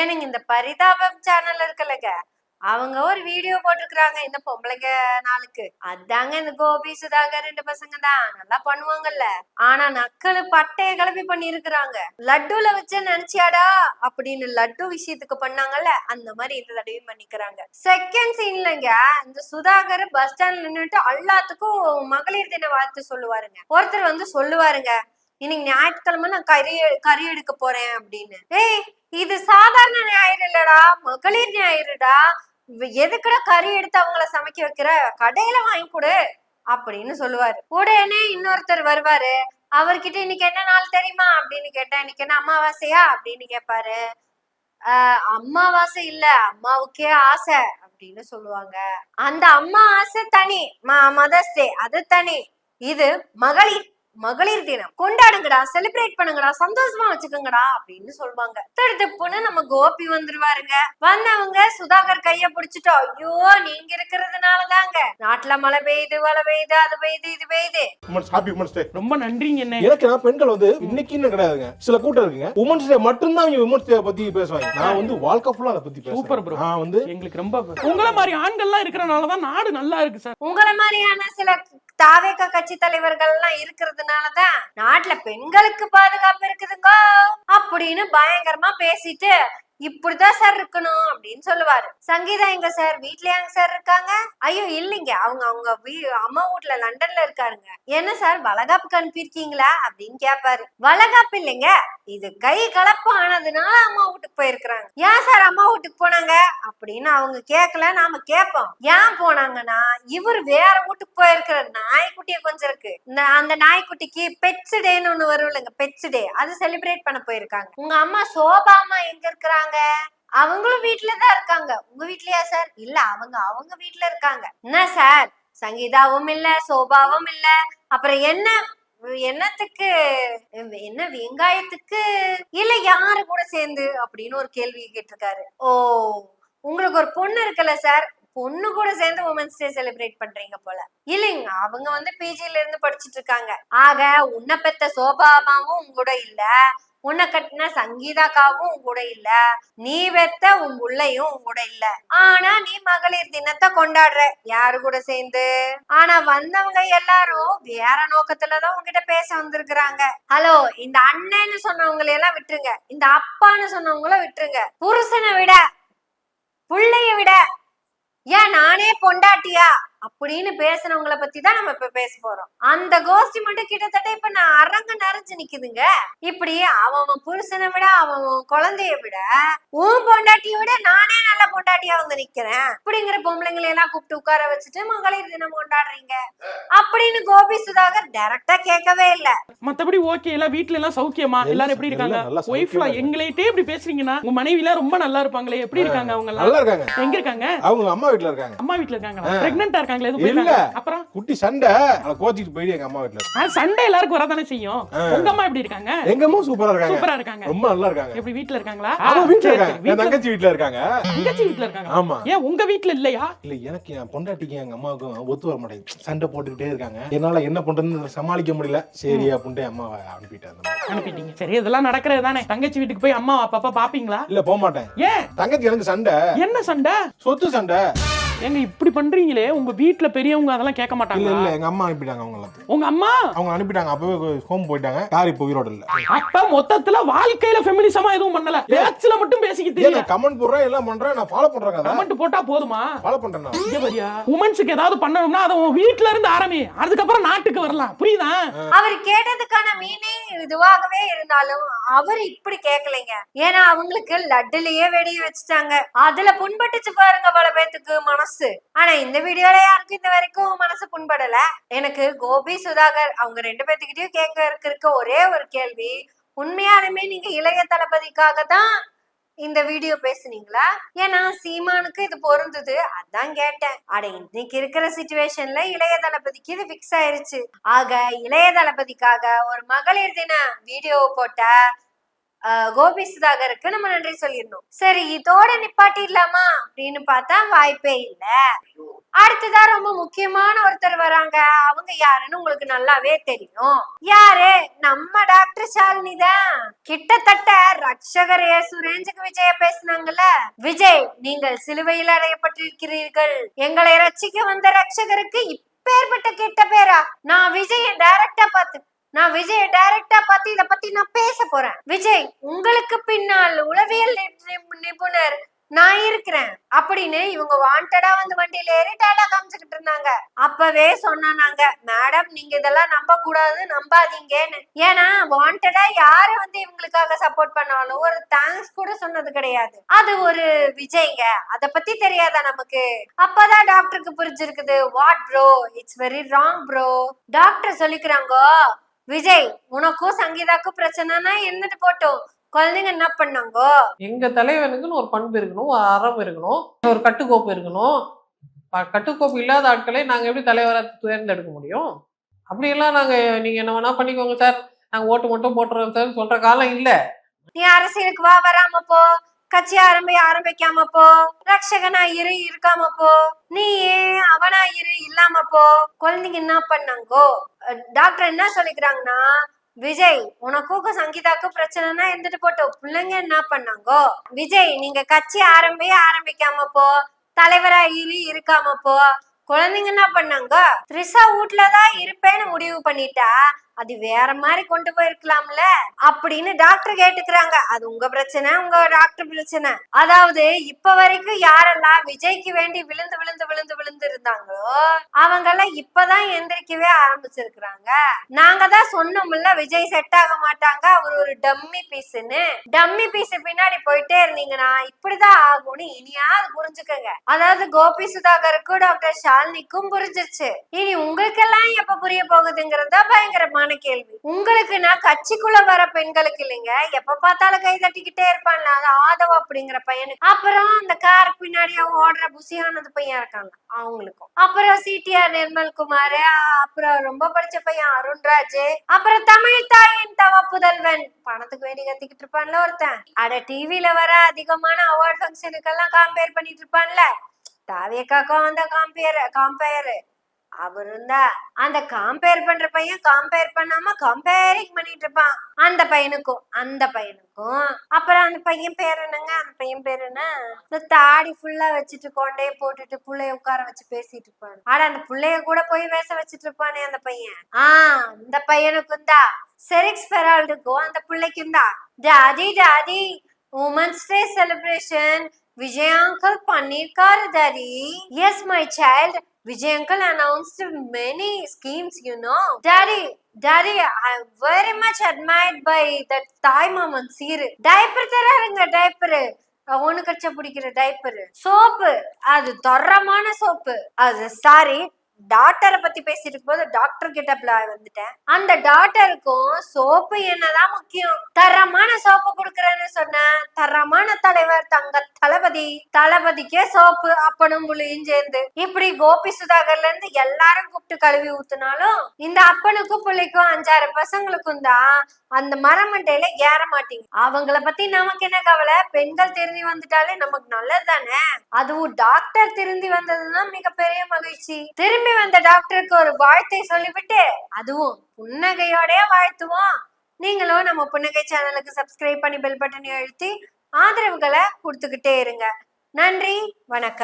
ஏனுங்க இந்த பரிதாபம் சேனல் இருக்குல்லங்க, அவங்க ஒரு வீடியோ போட்டிருக்கிறாங்க இந்த பொம்பளைங்க நாளுக்கு. அதாங்க இந்த கோபி சுதாகர் 2 பசங்க தான் நல்லா பண்ணுவாங்கல்ல. ஆனா நக்கலு பட்டைய கிளப்பி பண்ணி இருக்கிறாங்க. லட்டுல வச்ச நினைச்சியாடா அப்படின்னு லட்டு விஷயத்துக்கு பண்ணாங்கல்ல, அந்த மாதிரி இந்த தடவையும் பண்ணிக்கிறாங்க. செகண்ட் சீன்லங்க இந்த சுதாகர் பஸ் ஸ்டாண்ட்ல நின்னுட்டு எல்லாத்துக்கும் மகளிர் தின வாழ்த்து சொல்லுவாருங்க. ஒருத்தர் வந்து சொல்லுவாருங்க, இன்னைக்கு ஞாயிற்றுக்கிழமை நான் கறி எடுக்க போறேன் அப்படின்னு. ஏய், இது சாதாரண ஞாயிறு இல்லடா, மகளிர் ஞாயிறுடா. எதுக்குடா கறி எடுத்து அவங்கள சமைக்க வைக்கிற, கடையில வாங்கி கொடு அப்படின்னு சொல்லுவாரு. உடனே இன்னொருத்தர் வருவாரு, அவர்கிட்ட இன்னைக்கு என்ன நாள் தெரியுமா அப்படின்னு கேட்டா, இன்னைக்கு என்ன அமாவாசையா அப்படின்னு கேட்பாரு. அம்மாவாசை இல்ல, அம்மாவுக்கே ஆசை அப்படின்னு சொல்லுவாங்க. அந்த அம்மா ஆசை தனி, மதர்ஸ் டே அது தனி. இது மகளிர் தினம் கொண்டாடுங்கடா, செலிப்ரேட் பண்ணுங்கடா, சந்தோஷமா வச்சுக்கோங்கடா அப்படின்னு சொல்லுவாங்க. திடுப்புன்னு நம்ம கோபி வந்துருவாருங்க. வந்தவங்க சுதாகர் கைய பிடிச்சிட்டோம், ஐயோ நீங்க இருக்கிறதுனாலதாங்க நாட்டுல மழை பெய்யுது, அது பெய்யுது, இது பெய்யுது. ரொம்ப நன்றிங்க. என்ன எனக்கு பெண்கள் வந்து இன்னைக்குன்னு கிடையாதுங்க, சில கூட்டம் இருக்குங்க உமன்ஸ் டே மட்டும்தான் இவங்க உமன்ஸ் டே பத்தி பேசுவாங்க. நான் வந்து வாழ்க்கை ஃபுல்லா அதை பத்தி பேசுறேன். Super bro. நான் வந்து எங்களுக்கு ரொம்ப உங்களை மாதிரி ஆண்கள்லாம் இருக்கிறனாலதான் நாடு நல்லா இருக்கு சார். உங்களை மாதிரியான சில தாவேக கட்சி தலைவர்கள் எல்லாம் இருக்கிறதுனாலதான் நாட்டுல பெண்களுக்கு பாதுகாப்பு இருக்குதுங்க அப்படின்னு பயங்கரமா பேசிட்டு இப்படிதான் சார் இருக்கணும் அப்படின்னு சொல்லுவாரு. சங்கீதா எங்க சார், வீட்லயாங்க சார் இருக்காங்க? ஐயோ இல்லைங்க, அவங்க அம்மா வீட்ல லண்டன்ல இருக்காருங்க. என்ன சார் வளகாப்புக்கு அனுப்பியிருக்கீங்களா அப்படின்னு கேட்பாரு. வளகாப்பு இல்லைங்க, இது கை கலப்பு ஆனதுனால அம்மா வீட்டுக்கு போயிருக்கிறாங்க. ஏன் சார் அம்மா வீட்டுக்கு போனாங்க அப்படின்னு அவங்க கேட்கல, நாம கேட்போம். ஏன் போனாங்கன்னா இவர் வேற வீட்டுக்கு போயிருக்கிற நாய்க்குட்டிய கொஞ்சம் இருக்கு, அந்த நாய்க்குட்டிக்கு பெட்ஸ் டேன்னு ஒண்ணு வரும் இல்லைங்க, பெட்ஸ் டே, அது செலிப்ரேட் பண்ண போயிருக்காங்க. உங்க அம்மா சோபாமா எங்க இருக்கிறாங்க? அவங்களும் வீட்டுலதான் இருக்காங்க. உங்க வீட்லயா சார்? இல்ல, அவங்க வீட்டுல இருக்காங்க. என்ன சார், சங்கீதாவும் இல்ல, சோபாவும் இல்ல, அப்புறம் என்னத்துக்கு, என்ன வெங்காயத்துக்கு இல்ல யாரு கூட சேர்ந்து அப்படின்னு ஒரு கேள்வி கேட்டிருக்காரு. ஓ, உங்களுக்கு ஒரு பொண்ணு இருக்குல்ல சார், பொண்ணு கூட சேர்ந்து உமன்ஸ் டே செலிப்ரேட் பண்றீங்க போல. இல்லைங்க, அவங்க வந்து பிஜில இருந்து படிச்சுட்டு இருக்காங்க. ஆக உன்னை பெத்த சோபாமாவும் உங்கூட இல்ல, உன்னை கட்டின சங்கீதாக்காவும் உன் கூட இல்ல, நீ வெத்த உன் புள்ளையும் உன் கூட இல்ல. ஆனா நீ மகளிர் தினத்தை கொண்டாடுற யாரு கூட சேர்ந்து? ஆனா வந்தவங்க எல்லாரும் வேற நோக்கத்துலதான் உங்ககிட்ட பேச வந்திருக்கிறாங்க. ஹலோ, இந்த அண்ணன்னு சொன்னவங்களை எல்லாம் விட்டுருங்க, இந்த அப்பான்னு சொன்னவங்கள விட்டுருங்க. புருஷனை விட புள்ளைய விட ஏன் நானே பொண்டாட்டியா அப்படின்னு பேசுறவங்கள பத்தி தான் நம்ம இப்ப பேச போறோம். அந்த கோஷ்டி மட்டும் கிட்டத்தட்ட இப்ப நான் அரங்க நிறைஞ்சு நிக்குதுங்க. இப்படி அவன் புருஷனை விட, அவன் குழந்தைய விட, உன் பொண்டாட்டிய விட நானே நல்ல பொண்டாட்டியா வந்து நிக்கிறேன் அப்படிங்கிற பொம்பளைங்களை எல்லாம் கூப்பிட்டு உட்கார வச்சுட்டு மகளிர் தினம் கொண்டாடுறீங்க அப்படின்னு கோபி சுதாகர் டைரக்டா கேட்கவே இல்ல. மத்தபடி ஓகே, எல்லாம் வீட்டுல எல்லாம் சௌக்கியமா, எல்லாரும் எப்படி இருக்காங்க? ஒய்ஃப்ல எங்களைட்டே இப்படி பேசுறீங்கன்னா உங்க மனைவி எல்லாம் ரொம்ப நல்லா இருப்பாங்களே, எப்படி இருக்காங்க? அவங்க நல்லா இருக்காங்க. எங்க இருக்காங்க? அவங்க அம்மா வீட்டுல இருக்காங்க. அம்மா வீட்டுல இருக்காங்களா? பிரெக்னன்ட்டா அப்புறம் குட்டி சண்டை கோச்சிட்டு போயிடு எங்க அம்மா வீட்டுல. சண்டை எல்லாருக்கும் வரதானே செய்யும். உங்க அம்மா எப்படி இருக்காங்க? எங்க அம்மா சூப்பரா இருக்காங்க. ரொம்ப நல்லா இருக்காங்க. எப்படி வீட்ல இருக்காங்களா? அவங்க வீட்ல இருக்காங்க. என் தங்கச்சி வீட்ல இருக்காங்க. தங்கச்சி வீட்ல இருக்காங்க. ஆமா. ஏன் உங்க வீட்ல இல்லையா? இல்ல, எனக்கு என் பொண்டாட்டிக்கு எங்க அம்மாவுக்கும் ஒத்து வர மாட்டேங்குது. சண்டை போட்டுக்கிட்டே இருக்காங்க. என்னால என்ன பண்றதுன்னு சமாளிக்க முடியல. சரி அப்படின்ட்டு அம்மாவை அனுப்பிட்டீங்க. சரி, இதெல்லாம் நடக்கிறது தானே. தங்கச்சி வீட்டுக்கு போய் அம்மா அப்பா பாப்பீங்களா? இல்ல, போக மாட்டேன். ஏன்? தங்கச்சி எனக்கு சண்டை. என்ன சண்டை? சொத்து சண்டை. எங்க இப்படி பண்றீங்களே, உங்க வீட்ல பெரியவங்க அதெல்லாம் கேட்க மாட்டாங்க? இல்ல, எங்க அம்மா அனுப்பிட்டாங்க. அவங்க எல்லாத்தையும் உங்க அம்மா அவங்க அனுப்பிட்டாங்க. அப்பவே ஹோம் போயிட்டாங்க. யார் இப்போ உயிரோட இல்ல. அப்ப மொத்தத்துல வாழ்க்கையில ஃபெமினிசமா எதுவும் பண்ணல, பேச்சுல மட்டும் பேசிக்கிட்டு இல்ல. கமெண்ட் போடுறேன், எல்லாம் பண்றேன், நான் ஃபாலோ பண்றேன். கமெண்ட் போட்டா போதுமா? ஃபாலோ பண்றேன் நான். இங்க வரியா? உமன்ஸ்க்கு ஏதாவது பண்ணணும்னா அத உன் வீட்ல இருந்து ஆரம்பி, அதுக்கப்புறம் நாட்டுக்கு வரலாம். புரியுதா? அவர் கேட்டதுக்கான மீனிங் இதுவாகவே இருந்தாலும் அவர் இப்படி கேட்கலைங்க. ஏன்னா அவங்களுக்கு லட்டுலயே வெடிய வச்சுட்டாங்க. அதுல புண்பட்டுச்சு பாருங்க பல பேத்துக்கு மனசு. ஆனா இந்த வீடியோல யாருக்கும் இந்த வரைக்கும் மனசு புண்படல. எனக்கு கோபி சுதாகர் அவங்க 2 பேத்துக்கிட்டயும் கேட்க இருக்க ஒரே ஒரு கேள்வி, உண்மையாலுமே நீங்க இளைய தளபதிக்காக தான் இந்த வீடியோ பேசுனீங்களா? ஏன்னா சீமானுக்கு இது பொருந்தது, அதான் கேட்டேன். அட, இன்னைக்கு இருக்கிற சிச்சுவேஷன்ல இளைய தளபதிக்கு இது பிக்ஸ் ஆயிருச்சு. ஆக இளைய தளபதிக்காக ஒரு மகளிர் தின வீடியோ போட்ட கோபி சுதாகருக்கு நம்ம நன்றி சொல்லிடணும். சரி, இதோட நிப்பாட்டிடலாமா அப்படின்னு பார்த்தா வாய்ப்பே இல்ல. அடுத்ததா ரொம்ப முக்கியமான ஒருத்தர் வராங்க. அவங்க யாருன்னு உங்களுக்கு நல்லாவே தெரியும். யாரு? நம்ம டாக்டர் ஷாலினி தான். கிட்டத்தட்ட ரட்சகர் இயேசு ரேஞ்சுக்கு விஜய பேசினாங்கல்ல. விஜய், நீங்கள் சிலுவையில் அறையப்பட்டிருக்கிறீர்கள், எங்களை ரட்சிக்க வந்த ரட்சகருக்கு இப்பேற்பட்ட கெட்ட பேரா? நான் விஜய டைரக்டா பார்த்து இத பத்தி நான் பேச போறேன். விஜய், உங்களுக்கு பின்னால் உளவியல் நிபுணர் நான் இருக்கிறேன் அப்படின்னு இவங்க வாண்டடா வந்து வண்டியில ஏறி டாடா காமிச்சுக்கிட்டு இருந்தாங்க. அப்பவே சொன்னாங்க, மேடம் நீங்க இதெல்லாம் நம்ப கூடாது, நம்பாதீங்கன்னு. ஏன்னா வாண்டடா யாரு வந்து இவங்களுக்காக சப்போர்ட் பண்ணாலும் ஒரு தேங்க்ஸ் கூட சொன்னது கிடையாது. அது ஒரு விஜய்ங்க, அத பத்தி தெரியாதா நமக்கு? அப்பதான் டாக்டருக்கு புரிஞ்சிருக்குது. What bro, it's very wrong bro. Doctor சொல்லிக்கிறாங்க, விஜய் உனக்கும் சங்கீதாக்கும் பிரச்சனைனா என்னது போட்டோம், குழந்தைங்க என்ன பண்ணாங்க? எங்க தலைவனுக்குன்னு ஒரு பண்பு இருக்கணும், ஒரு அறம் இருக்கணும், ஒரு கட்டுக்கோப்பு இருக்கணும். கட்டுக்கோப்பு இல்லாத ஆட்களை நாங்க எப்படி தலைவரை தேர்ந்தெடுக்க முடியும்? அப்படியெல்லாம் நாங்க நீங்க என்ன வேணா பண்ணிக்கோங்க சார், நாங்க ஓட்டு மட்டும் போட்டுறோம் சார் சொல்ற காலம் இல்ல. நீ அரசியலுக்கு வா, வராம போ. கட்சி ஆரம்பிக்காம போ. ரட்சகனா இருக்காம போ. நீ அவனா இல்லாம போ. குழந்தைங்க என்ன பண்ணாங்கோ? டாக்டர் என்ன சொல்லிக்கிறாங்கன்னா, விஜய் உனக்கும் சங்கீதாக்கும் பிரச்சனைனா இருந்துட்டு போட்டோம், பிள்ளைங்க என்ன பண்ணாங்கோ? விஜய், நீங்க கட்சி ஆரம்பிக்காம போ, தலைவரா இருக்காம போ. குழந்தைங்க என்ன பண்ணாங்க? த்ரிஷா வீட்டுலதான் இருப்பேன்னு முடிவு பண்ணிட்டா அது வேற மாதிரி கொண்டு போயிருக்கலாம்ல அப்படின்னு டாக்டர் கேட்டுக்கிறாங்க. அது உங்க பிரச்சனை, உங்க டாக்டர் பிரச்சனை. அதாவது இப்ப வரைக்கும் யாரெல்லாம் விஜய்க்கு வேண்டி விழுந்து இருந்தாங்களோ அவங்க எல்லாம் இப்பதான் எந்திரிக்கவே ஆரம்பிச்சிருக்கிறாங்க. நாங்க தான் சொன்னோம்ல விஜய் செட் ஆக மாட்டாங்க, அவர் ஒரு டம்மி பீஸ்ன்னு. டம்மி பீஸ் பின்னாடி போயிட்டே இருந்தீங்கன்னா இப்படிதான் ஆகும்னு இனியாவது புரிஞ்சுக்கங்க. அதாவது கோபி சுதாகருக்கும் டாக்டர் ஷாலினிக்கும் புரிஞ்சிருச்சு. இனி உங்களுக்கெல்லாம் எப்ப புரிய போகுதுங்கிறதா பயங்கரமான கேள்வி. உங்களுக்கு நான் கட்சிக்குள்ள வர பெண்களுக்கு இல்லைங்க, எப்ப பார்த்தாலும் கை தட்டிக்கிட்டே இருப்பான்ல, அது ஆதவ் அப்படிங்கிற பையனுக்கு. அப்புறம் அந்த கார் பின்னாடி ஓடுற புசியானது பையன் இருக்காங்க அவங்களுக்கும். அப்புறம் சிடிஆர் நிர்மல்குமார், அப்புறம் ரொம்ப படிச்ச பையன் அருண்ராஜ், அப்புறம் தமிழ் தாயின் தவ புதல்வன் பணத்துக்கு வேண்டி கத்திக்கிட்டு இருப்பான்ல ஒருத்தன். அட டிவில வர அதிகமான அவார்ட் ஃபங்க்ஷனுக்கெல்லாம் காம்பேர் பண்ணிட்டு இருப்பான்ல, தாவியக்காக்கும் அந்த காம்பேர் அவரும் தான். அந்த காம்பேர் பண்ற பையன் காம்பேர் பண்ணாம கம்பேரிங் பண்ணிட்டு இருப்பான் அந்த பையனுக்கும். அப்புறம் அந்த பையன் பேர் என்னங்க? அந்த பையன் பேர் என்ன? இந்த தாடி ஃபுல்லா வச்சுட்டு கொண்டையை போட்டுட்டு புள்ளைய உட்கார வச்சு பேசிட்டு இருப்பான். ஆனா அந்த புள்ளைய கூட போய் வேச வச்சுட்டு இருப்பானே அந்த பையன். அந்த பையனுக்கும் தான். செரிக்ஸ் பெரால்டுக்கும் அந்த பிள்ளைக்கும் தான். Daddy women's day celebration Vijay uncle பண்ணிருக்காரு daddy. Yes my child, Vijay uncle announced many schemes, you know. Daddy, I'm very much admired by that Thai mom and Seer. Diaper தராருங்க, diaper. ஒண்ணு கட்ச பிடிக்கிற டைப்பர். சோப்பு, அது தரமான soap. அது sorry, டாக்டரை பத்தி பேசிட்டு போது டாக்டர் கிட்ட வந்துட்டேன். அந்த டாக்டருக்கும் சோப்பு என்னதான் முக்கியம். தரமான சோப்பு குடுக்கறேன்னு சொன்ன தரமான தலைவர் தங்க தளபதிக்கே சோப்பு அப்பனும் புள்ளியும் சேர்ந்து இப்படி கோபி சுதாகர்ல இருந்து எல்லாரும் கூப்பிட்டு கழுவி ஊத்துனாலும் இந்த அப்பனுக்கும் புள்ளிக்கும் 5-6 பசங்களுக்கும் தான் அந்த மரமண்டையில ஏற மாட்டீங்க. அவங்கள பத்தி நமக்கு என்ன கவலை? பெண்கள் திருந்தி வந்துட்டாலே நமக்கு நல்லது தானே. அதுவும் டாக்டர் திருந்தி வந்ததுன்னா மிகப்பெரிய மகிழ்ச்சி. திரும்பி வந்த டாக்டருக்கு ஒரு வாழ்த்தை சொல்லிவிட்டு அதுவும் புன்னகையோட வாழ்த்துவோம். நீங்களும் நம்ம புன்னகை சேனலுக்கு சப்ஸ்கிரைப் பண்ணி பெல் பட்டனை அழுத்தி ஆதரவுகளை கொடுத்துக்கிட்டே இருங்க. நன்றி, வணக்கம்.